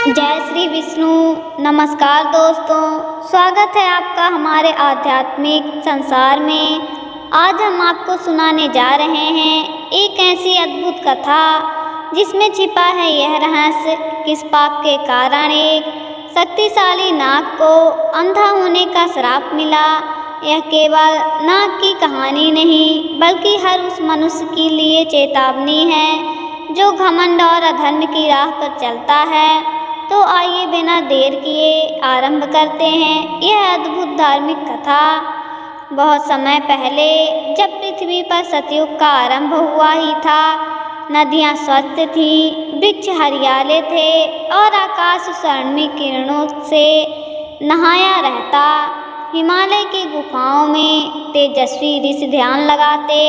जय श्री विष्णु। नमस्कार दोस्तों, स्वागत है आपका हमारे आध्यात्मिक संसार में। आज हम आपको सुनाने जा रहे हैं एक ऐसी अद्भुत कथा जिसमें छिपा है यह रहस्य, किस पाप के कारण एक शक्तिशाली नाग को अंधा होने का श्राप मिला। यह केवल नाग की कहानी नहीं बल्कि हर उस मनुष्य के लिए चेतावनी है जो घमंड और अधर्म की राह पर चलता है। तो आइए बिना देर किए आरंभ करते हैं यह अद्भुत धार्मिक कथा। बहुत समय पहले जब पृथ्वी पर सतयुग का आरंभ हुआ ही था, नदियाँ स्वच्छ थीं, वृक्ष हरियाले थे और आकाश स्वर्णिम किरणों से नहाया रहता। हिमालय की गुफाओं में तेजस्वी ऋषि ध्यान लगाते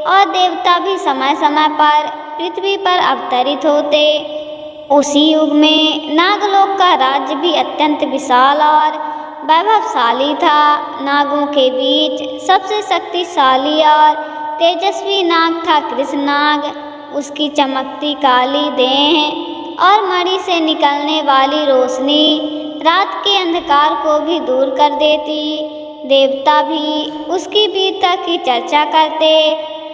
और देवता भी समय समय पर पृथ्वी पर अवतरित होते। उसी युग में नागलोक का राज्य भी अत्यंत विशाल और वैभवशाली था। नागों के बीच सबसे शक्तिशाली और तेजस्वी नाग था कृष्णनाग। उसकी चमकती काली देह और मणि से निकलने वाली रोशनी रात के अंधकार को भी दूर कर देती। देवता भी उसकी वीरता की चर्चा करते,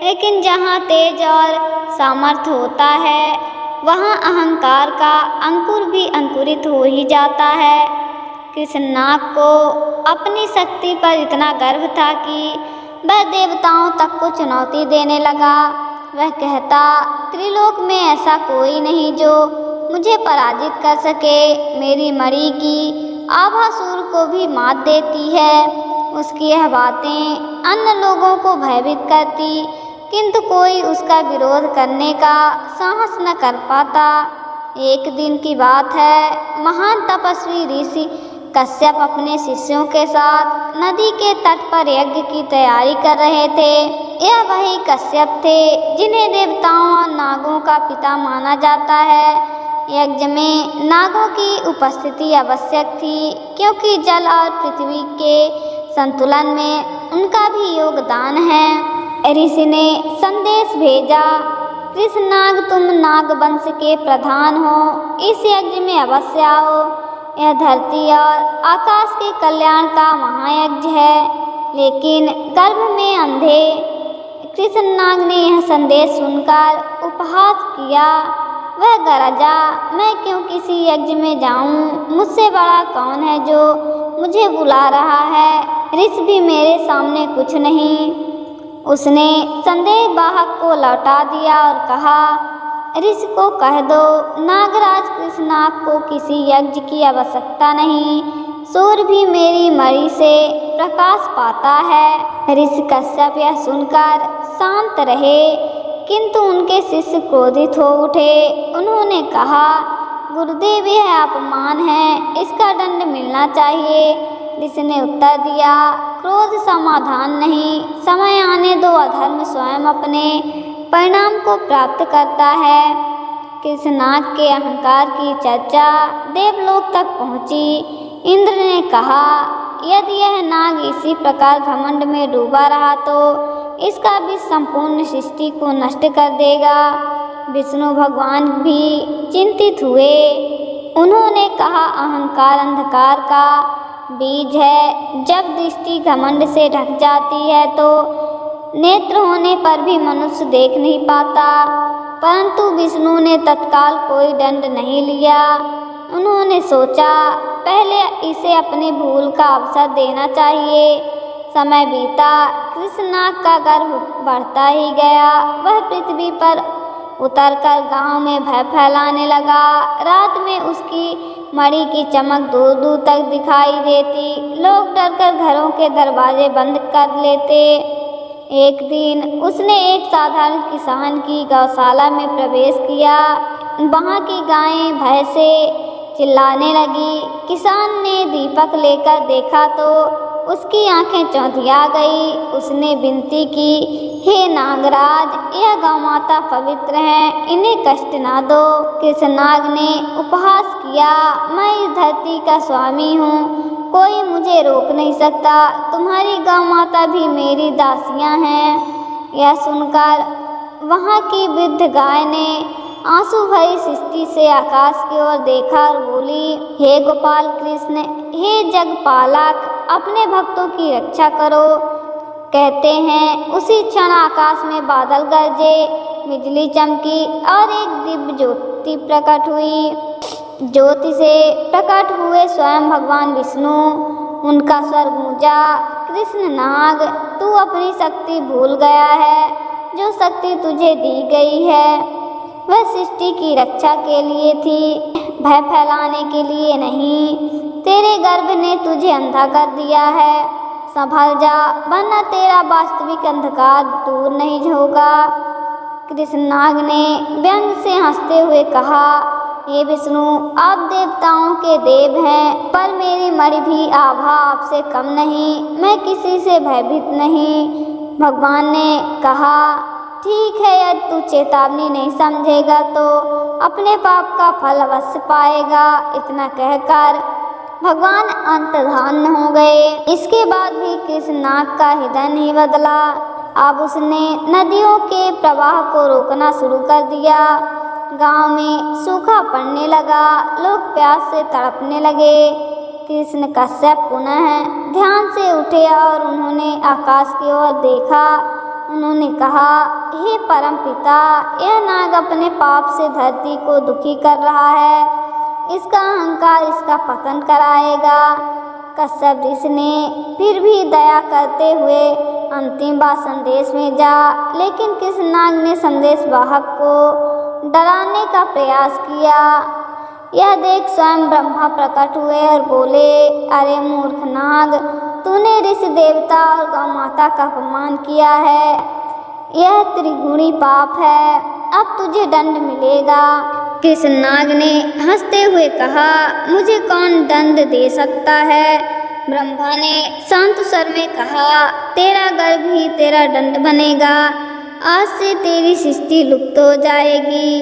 लेकिन जहाँ तेज और सामर्थ्य होता है वहाँ अहंकार का अंकुर भी अंकुरित हो ही जाता है। कृष्णनाग को अपनी शक्ति पर इतना गर्व था कि वह देवताओं तक को चुनौती देने लगा। वह कहता, त्रिलोक में ऐसा कोई नहीं जो मुझे पराजित कर सके। मेरी मणि की आभा सूर्य को भी मात देती है। उसकी यह बातें अन्य लोगों को भयभीत करती, किंतु कोई उसका विरोध करने का साहस न कर पाता। एक दिन की बात है, महान तपस्वी ऋषि कश्यप अपने शिष्यों के साथ नदी के तट पर यज्ञ की तैयारी कर रहे थे। यह वही कश्यप थे जिन्हें देवताओं और नागों का पिता माना जाता है। यज्ञ में नागों की उपस्थिति आवश्यक थी, क्योंकि जल और पृथ्वी के संतुलन में उनका भी योगदान है। ऋषि ने संदेश भेजा, कृष्णनाग तुम नाग वंश के प्रधान हो, इस यज्ञ में अवश्य आओ। यह धरती और आकाश के कल्याण का महायज्ञ है। लेकिन गर्भ में अंधे कृष्णनाग ने यह संदेश सुनकर उपहास किया। वह गरजा, मैं क्यों किसी यज्ञ में जाऊं? मुझसे बड़ा कौन है जो मुझे बुला रहा है? ऋषि भी मेरे सामने कुछ नहीं। उसने संदेह वाहक को लौटा दिया और कहा, ऋषि को कह दो नागराज कृष्णनाग को किसी यज्ञ की आवश्यकता नहीं। सूर्य भी मेरी मणि से प्रकाश पाता है। ऋषि कश्यप यह सुनकर शांत रहे, किंतु उनके शिष्य क्रोधित हो उठे। उन्होंने कहा, गुरुदेव यह अपमान है, इसका दंड मिलना चाहिए। ऋषि ने उत्तर दिया, क्रोध समाधान नहीं, समय आने दो, अधर्म स्वयं अपने परिणाम को प्राप्त करता है। कृष्णनाग के अहंकार की चर्चा देवलोक तक पहुंची। इंद्र ने कहा, यदि यह नाग इसी प्रकार घमंड में डूबा रहा तो इसका भी संपूर्ण सृष्टि को नष्ट कर देगा। विष्णु भगवान भी चिंतित हुए। उन्होंने कहा, अहंकार अंधकार का बीज है। जब दृष्टि घमंड से ढक जाती है तो नेत्र होने पर भी मनुष्य देख नहीं पाता। परंतु विष्णु ने तत्काल कोई दंड नहीं लिया। उन्होंने सोचा, पहले इसे अपनी भूल का अवसर देना चाहिए। समय बीता, कृष्णनाग का गर्व बढ़ता ही गया। वह पृथ्वी पर उतरकर गांव में भय फैलाने लगा। रात में उसकी मणि की चमक दूर दूर तक दिखाई देती। लोग डरकर घरों के दरवाजे बंद कर लेते। एक दिन उसने एक साधारण किसान की गौशाला में प्रवेश किया। वहाँ की गायें भय से चिल्लाने लगी। किसान ने दीपक लेकर देखा तो उसकी आंखें चौंधिया गई। उसने विनती की, हे नागराज, यह गौ माता पवित्र हैं, इन्हें कष्ट ना दो। कृष्णनाग ने उपहास किया, मैं इस धरती का स्वामी हूँ, कोई मुझे रोक नहीं सकता। तुम्हारी गौ माता भी मेरी दासियाँ हैं। यह सुनकर वहाँ की वृद्ध गाय ने आंसू भरी सृष्टि से आकाश की ओर देखा और बोली, हे गोपाल कृष्ण, हे जगपालक, अपने भक्तों की रक्षा करो। कहते हैं उसी क्षण आकाश में बादल गरजे, बिजली चमकी और एक दिव्य ज्योति प्रकट हुई। ज्योति से प्रकट हुए स्वयं भगवान विष्णु। उनका स्वर गूंजा, कृष्ण नाग, तू अपनी शक्ति भूल गया है। जो शक्ति तुझे दी गई है वह सृष्टि की रक्षा के लिए थी, भय फैलाने के लिए नहीं। तेरे गर्भ ने तुझे अंधा कर दिया है। संभल जा, वरना तेरा वास्तविक अंधकार दूर नहीं होगा। कृष्णनाग ने व्यंग से हंसते हुए कहा, हे विष्णु, आप देवताओं के देव हैं, पर मेरी मणि भी आभा आपसे कम नहीं। मैं किसी से भयभीत नहीं। भगवान ने कहा, ठीक है, यदि तू चेतावनी नहीं समझेगा तो अपने पाप का फल अवश्य पाएगा। इतना कहकर भगवान अंतर्धान हो गए। इसके बाद भी कृष्णनाग का हृदय नहीं बदला। अब उसने नदियों के प्रवाह को रोकना शुरू कर दिया। गांव में सूखा पड़ने लगा, लोग प्यास से तड़पने लगे। कृष्ण कश्यप पुनः ध्यान से उठे और उन्होंने आकाश की ओर देखा। उन्होंने कहा, हे परम पिता, यह नाग अपने पाप से धरती को दुखी कर रहा है। इसका अहंकार इसका पतन कराएगा। कश्यप ऋषि ने फिर भी दया करते हुए अंतिम बार संदेश भेजा, लेकिन कृष्णनाग ने संदेश वाहक को डराने का प्रयास किया। यह देख स्वयं ब्रह्मा प्रकट हुए और बोले, अरे मूर्ख नाग, तूने ऋषि देवता और गौ माता का अपमान किया है। यह त्रिगुणी पाप है, अब तुझे दंड मिलेगा। कृष्णनाग ने हंसते हुए कहा, मुझे कौन दंड दे सकता है। ब्रह्मा ने शांत स्वर में कहा, तेरा गर्भ ही तेरा दंड बनेगा। आज से तेरी सृष्टि लुप्त हो जाएगी।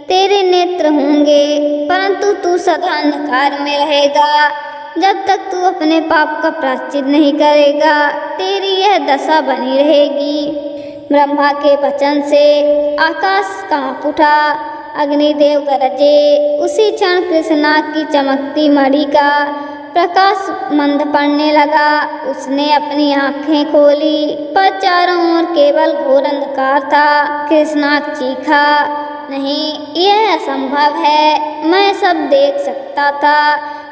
तेरे नेत्र होंगे, परंतु तू सदा अंधकार में रहेगा। जब तक तू अपने पाप का प्रायश्चित नहीं करेगा, तेरी यह दशा बनी रहेगी। ब्रह्मा के वचन से आकाश कांप उठा, अग्निदेव गरजे। उसी क्षण कृष्णनाग की चमकती मणि का प्रकाश मंद पड़ने लगा। उसने अपनी आंखें खोली, पर चारों ओर केवल घोर अंधकार था। कृष्णनाग चीखा, नहीं, यह असंभव है। मैं सब देख सकता था।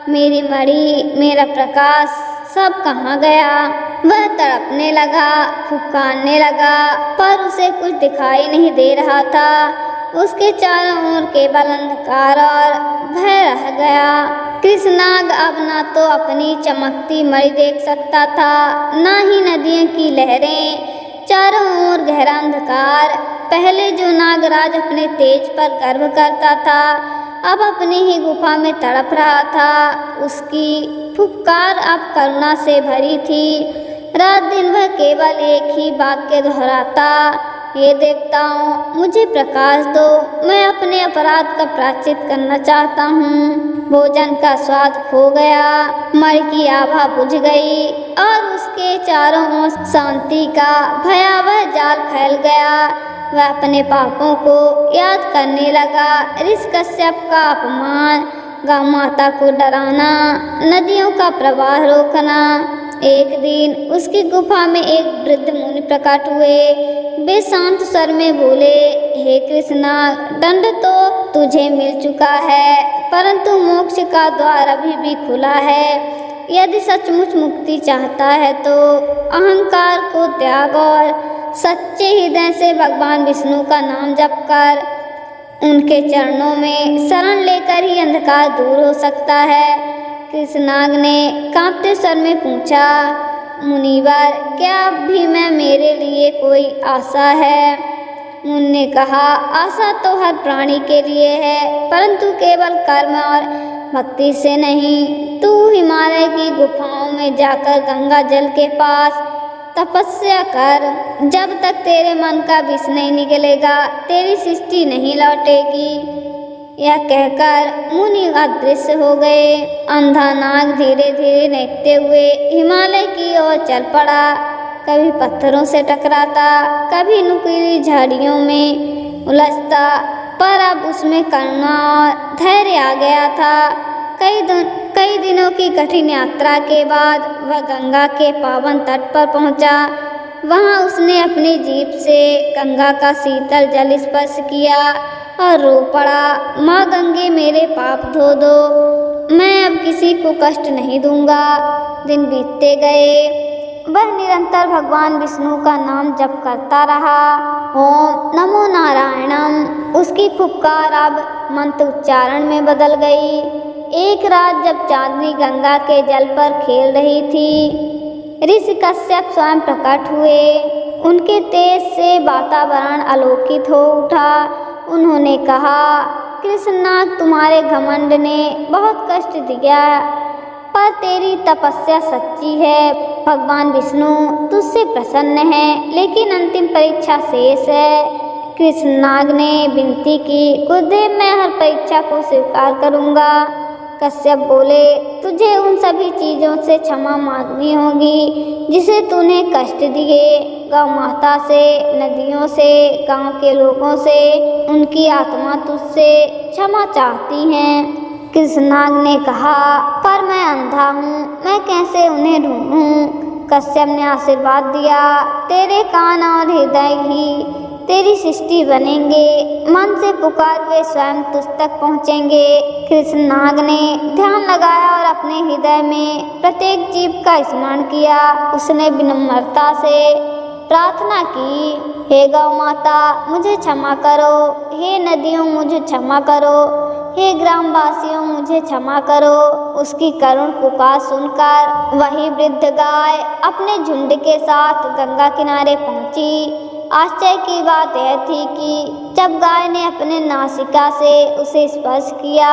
मेरी मणि, मेरा प्रकाश सब कहाँ गया। वह तड़पने लगा, फुफकारने लगा, पर उसे कुछ दिखाई नहीं दे रहा था। उसके चारों ओर केवल अंधकार और भय रह गया। कृष्णनाग अब न तो अपनी चमकती मणि देख सकता था, न ही नदियों की लहरें। चारों ओर गहरा अंधकार। पहले जो नागराज अपने तेज पर गर्व करता था, अब अपनी ही गुफा में तड़प रहा था। उसकी फुफकार अब करुणा से भरी थी। रात दिन वह केवल एक ही वाक्य दोहराता, हे देवताओं, मुझे प्रकाश दो। मैं अपने अपराध का प्रायश्चित करना चाहता हूँ। भोजन का स्वाद खो गया, मणि की आभा बुझ गई और उसके चारों ओर शांति का भयावह जाल फैल गया। वह अपने पापों को याद करने लगा। ऋषि कश्यप का अपमान, गौ माता को डराना, नदियों का प्रवाह रोकना। एक दिन उसकी गुफा में एक वृद्ध मुनि प्रकट हुए। वे शांत स्वर में बोले, हे कृष्णनाग, दंड तो तुझे मिल चुका है, परंतु मोक्ष का द्वार अभी भी खुला है। यदि सचमुच मुक्ति चाहता है तो अहंकार को त्याग और सच्चे हृदय से भगवान विष्णु का नाम जप कर उनके चरणों में शरण लेकर ही अंधकार दूर हो सकता है। कृष्णनाग ने कांपते स्वर में पूछा, मुनिवर, क्या भी मैं मेरे लिए कोई आशा है? मुनि ने कहा, आशा तो हर प्राणी के लिए है, परंतु केवल कर्म और भक्ति से नहीं। तू हिमालय की गुफाओं में जाकर गंगा जल के पास तपस्या कर। जब तक तेरे मन का विष नहीं निकलेगा, तेरी सृष्टि नहीं लौटेगी। यह कहकर मुनि अदृश्य हो गए। अंधा नाग धीरे धीरे देखते हुए हिमालय की ओर चल पड़ा। कभी पत्थरों से टकराता, कभी नुकीली झाड़ियों में उलझता, पर अब उसमें करुणा और धैर्य आ गया था। कई दिनों की कठिन यात्रा के बाद वह गंगा के पावन तट पर पहुंचा। वहां उसने अपनी जीभ से गंगा का शीतल जल स्पर्श किया और रो पड़ा, माँ गंगे मेरे पाप धो दो, मैं अब किसी को कष्ट नहीं दूंगा। दिन बीतते गए, वह निरंतर भगवान विष्णु का नाम जप करता रहा। ओम नमो नारायणम उसकी फुफकार अब मंत्र उच्चारण में बदल गई। एक रात जब चांदनी गंगा के जल पर खेल रही थी, ऋषि कश्यप स्वयं प्रकट हुए। उनके तेज से वातावरण अलौकित हो उठा। उन्होंने कहा, कृष्णनाग तुम्हारे घमंड ने बहुत कष्ट दिया, पर तेरी तपस्या सच्ची है। भगवान विष्णु तुझसे प्रसन्न है, लेकिन अंतिम परीक्षा शेष है। कृष्णनाग ने विनती की, गुरुदेव मैं हर परीक्षा को स्वीकार करूंगा। कश्यप बोले, तुझे उन सभी चीज़ों से क्षमा मांगनी होगी जिसे तूने कष्ट दिए। गौ माता से, नदियों से, गांव के लोगों से, उनकी आत्मा तुझसे क्षमा चाहती हैं। कृष्णनाग ने कहा, पर मैं अंधा हूँ, मैं कैसे उन्हें ढूंढूं? कश्यप ने आशीर्वाद दिया, तेरे कान और हृदय ही तेरी सृष्टि बनेंगे, मन से पुकार वे स्वयं तुझ तक पहुँचेंगे। कृष्णनाग ने ध्यान लगाया और अपने हृदय में प्रत्येक जीव का स्मरण किया। उसने विनम्रता से प्रार्थना की, हे गौ माता मुझे क्षमा करो, हे नदियों मुझे क्षमा करो, हे ग्रामवासियों मुझे क्षमा करो। उसकी करुण पुकार सुनकर वही वृद्ध गाय अपने झुंड के साथ गंगा किनारे पहुंची। आश्चर्य की बात यह थी कि जब गाय ने अपने नासिका से उसे स्पर्श किया,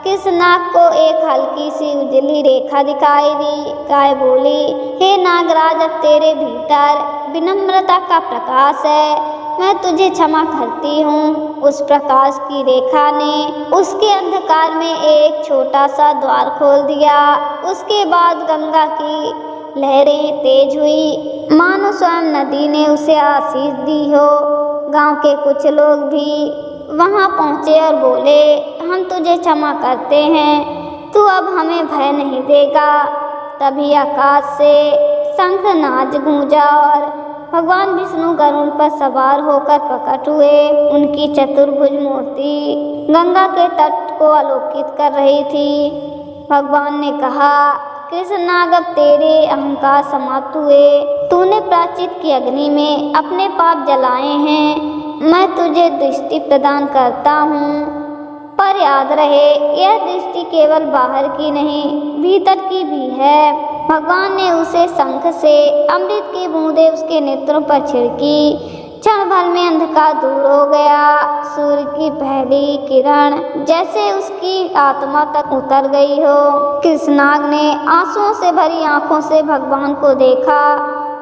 कृष्णनाग को एक हल्की सी उजली रेखा दिखाई दी। गाय बोली, हे नागराज अब तेरे भीतर विनम्रता का प्रकाश है, मैं तुझे क्षमा करती हूँ। उस प्रकाश की रेखा ने उसके अंधकार में एक छोटा सा द्वार खोल दिया। उसके बाद गंगा की लहरें तेज हुई, मानो स्वयं नदी ने उसे आशीष दी हो। गांव के कुछ लोग भी वहां पहुंचे और बोले, हम तुझे क्षमा करते हैं, तू अब हमें भय नहीं देगा। तभी आकाश से शंखनाद गूंजा और भगवान विष्णु गरुड़ पर सवार होकर प्रकट हुए। उनकी चतुर्भुज मूर्ति गंगा के तट को आलोकित कर रही थी। भगवान ने कहा, कृष्णनाग अब तेरे अहंकार समाप्त हुए, तूने प्रायश्चित की अग्नि में अपने पाप जलाए हैं। मैं तुझे दृष्टि प्रदान करता हूँ, पर याद रहे यह दृष्टि केवल बाहर की नहीं, भीतर की भी है। भगवान ने उसे शंख से अमृत की बूंदें उसके नेत्रों पर छिड़की। क्षण भर में अंधकार दूर हो गया। सूर्य की पहली किरण जैसे उसकी आत्मा तक उतर गई हो। कृष्णनाग ने आंसुओं से भरी आंखों से भगवान को देखा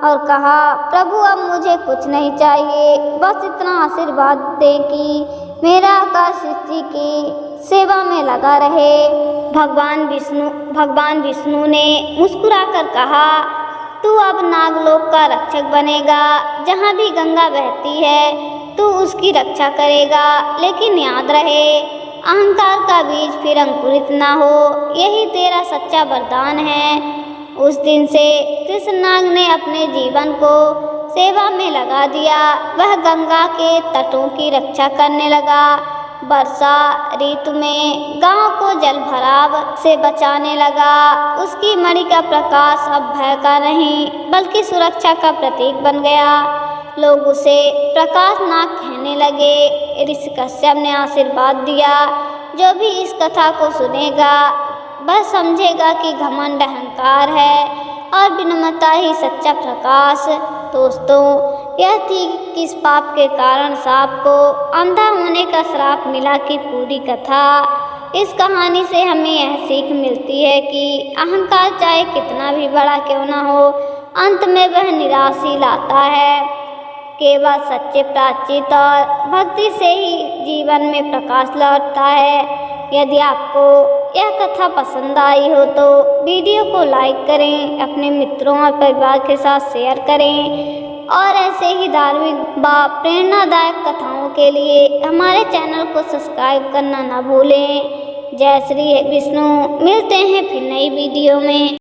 और कहा, प्रभु अब मुझे कुछ नहीं चाहिए, बस इतना आशीर्वाद दे कि मेरा आकाश सृष्टि की सेवा में लगा रहे। भगवान विष्णु ने मुस्कुराकर कहा, तू अब नागलोक का रक्षक बनेगा। जहाँ भी गंगा बहती है तू उसकी रक्षा करेगा, लेकिन याद रहे अहंकार का बीज फिर अंकुरित ना हो, यही तेरा सच्चा वरदान है। उस दिन से कृष्णनाग ने अपने जीवन को सेवा में लगा दिया। वह गंगा के तटों की रक्षा करने लगा, वर्षा ऋतु में गांव को जल भराव से बचाने लगा। उसकी मणि का प्रकाश अब भय का नहीं बल्कि सुरक्षा का प्रतीक बन गया। लोग उसे प्रकाश नाग कहने लगे। ऋषि कश्यप ने आशीर्वाद दिया, जो भी इस कथा को सुनेगा वह समझेगा कि घमंड अहंकार है और विनम्रता ही सच्चा प्रकाश। दोस्तों, यह थी किस पाप के कारण सांप को अंधा होने का श्राप मिला की पूरी कथा। इस कहानी से हमें यह सीख मिलती है कि अहंकार चाहे कितना भी बड़ा क्यों ना हो, अंत में वह निराश ही लाता है। केवल सच्चे प्रायश्चित और भक्ति से ही जीवन में प्रकाश लौटता है। यदि आपको यह कथा पसंद आई हो तो वीडियो को लाइक करें, अपने मित्रों और परिवार के साथ शेयर करें। और ऐसे ही धार्मिक व प्रेरणादायक कथाओं के लिए हमारे चैनल को सब्सक्राइब करना ना भूलें। जय श्री विष्णु। मिलते हैं फिर नई वीडियो में।